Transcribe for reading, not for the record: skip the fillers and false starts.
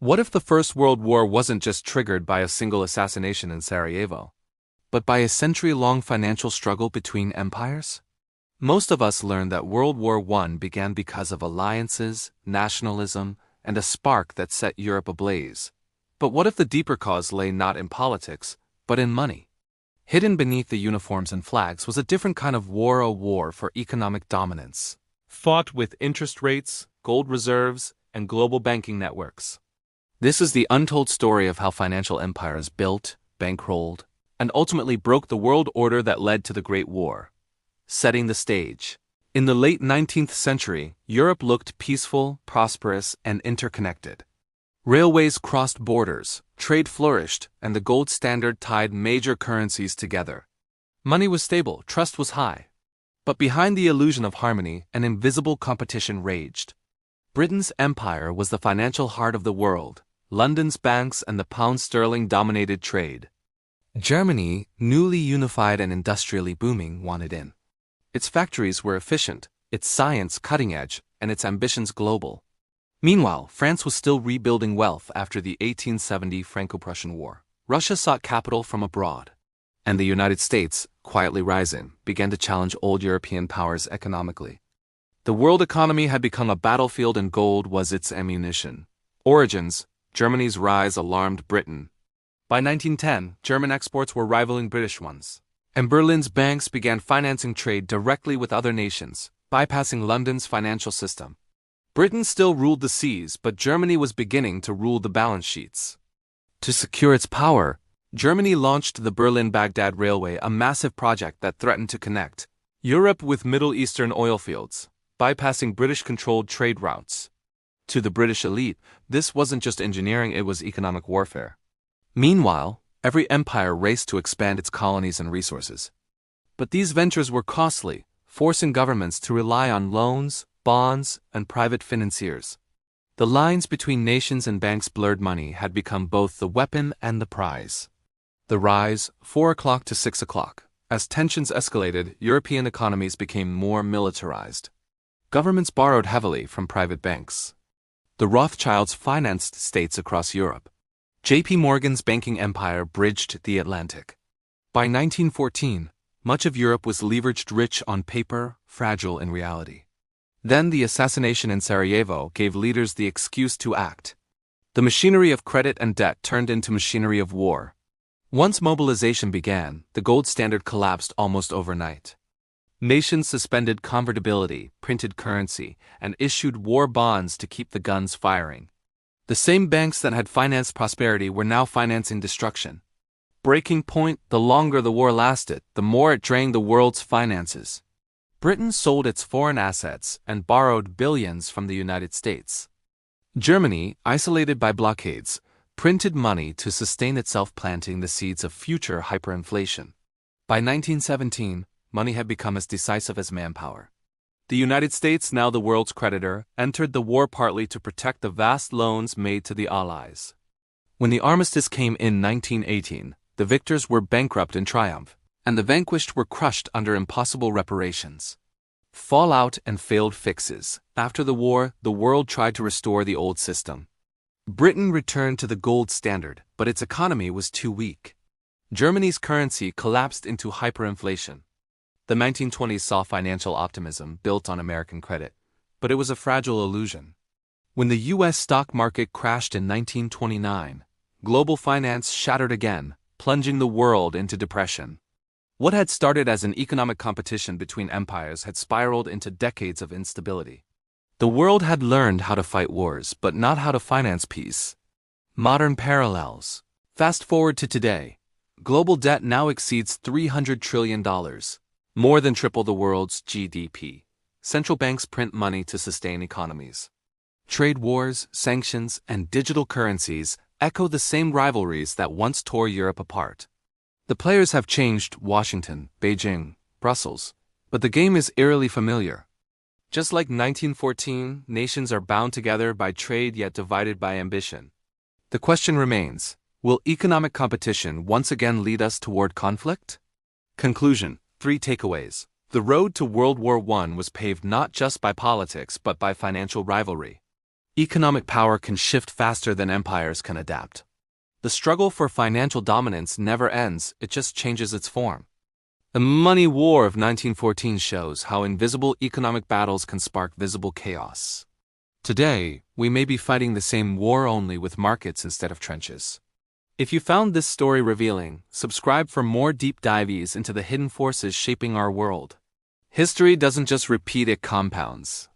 What if the First World War wasn't just triggered by a single assassination in Sarajevo, but by a century-long financial struggle between empires? Most of us learn that World War I began because of alliances, nationalism, and a spark that set Europe ablaze. But what if the deeper cause lay not in politics, but in money? Hidden beneath the uniforms and flags was a different kind of war, a war for economic dominance, fought with interest rates, gold reserves, and global banking networks. This is the untold story of how financial empires built, bankrolled, and ultimately broke the world order that led to the Great War. Setting the stage. In the late 19th century, Europe looked peaceful, prosperous, and interconnected. Railways crossed borders, trade flourished, and the gold standard tied major currencies together. Money was stable, trust was high. But behind the illusion of harmony, an invisible competition raged. Britain's empire was the financial heart of the world. London's banks and the pound sterling dominated trade. Germany, newly unified and industrially booming, wanted in. Its factories were efficient, its science cutting edge, and its ambitions global. Meanwhile, France was still rebuilding wealth after the 1870 Franco-Prussian War. Russia sought capital from abroad. And the United States, quietly rising, began to challenge old European powers economically. The world economy had become a battlefield and gold was its ammunition. Origins: Germany's rise alarmed Britain. By 1910, German exports were rivaling British ones. And Berlin's banks began financing trade directly with other nations, bypassing London's financial system. Britain still ruled the seas, but Germany was beginning to rule the balance sheets. To secure its power, Germany launched the Berlin-Baghdad Railway, a massive project that threatened to connect Europe with Middle Eastern oil fields, bypassing British-controlled trade routes. To the British elite, this wasn't just engineering, it was economic warfare. Meanwhile, every empire raced to expand its colonies and resources. But these ventures were costly, forcing governments to rely on loans, bonds, and private financiers. The lines between nations and banks blurred. Money had become both the weapon and the prize. The rise, 4 o'clock to 6 o'clock. As tensions escalated, European economies became more militarized. Governments borrowed heavily from private banks. The Rothschilds financed states across Europe. J.P. Morgan's banking empire bridged the Atlantic. By 1914, much of Europe was leveraged, rich on paper, fragile in reality. Then the assassination in Sarajevo gave leaders the excuse to act. The machinery of credit and debt turned into machinery of war. Once mobilization began, the gold standard collapsed almost overnight. Nations suspended convertibility, printed currency, and issued war bonds to keep the guns firing. The same banks that had financed prosperity were now financing destruction. Breaking point: the longer the war lasted, the more it drained the world's finances. Britain sold its foreign assets and borrowed billions from the United States. Germany, isolated by blockades, printed money to sustain itself, planting the seeds of future hyperinflation. By 1917, money had become as decisive as manpower. The United States, now the world's creditor, entered the war partly to protect the vast loans made to the Allies. When the armistice came in 1918, the victors were bankrupt in triumph, and the vanquished were crushed under impossible reparations. Fallout and failed fixes. After the war, the world tried to restore the old system. Britain returned to the gold standard, but its economy was too weak. Germany's currency collapsed into hyperinflation. The 1920s saw financial optimism built on American credit, but it was a fragile illusion. When the U.S. stock market crashed in 1929, global finance shattered again, plunging the world into depression. What had started as an economic competition between empires had spiraled into decades of instability. The world had learned how to fight wars, but not how to finance peace. Modern parallels. Fast forward to today. Global debt now exceeds $300 trillion. More than triple the world's GDP. Central banks print money to sustain economies. Trade wars, sanctions, and digital currencies echo the same rivalries that once tore Europe apart. The players have changed: Washington, Beijing, Brussels, but the game is eerily familiar. Just like 1914, nations are bound together by trade yet divided by ambition. The question remains: will economic competition once again lead us toward conflict? Conclusion: 3 takeaways. The road to World War I was paved not just by politics but by financial rivalry. Economic power can shift faster than empires can adapt. The struggle for financial dominance never ends, it just changes its form. The money war of 1914 shows how invisible economic battles can spark visible chaos. Today, we may be fighting the same war only with markets instead of trenches. If you found this story revealing, subscribe for more deep dives into the hidden forces shaping our world. History doesn't just repeat, it compounds.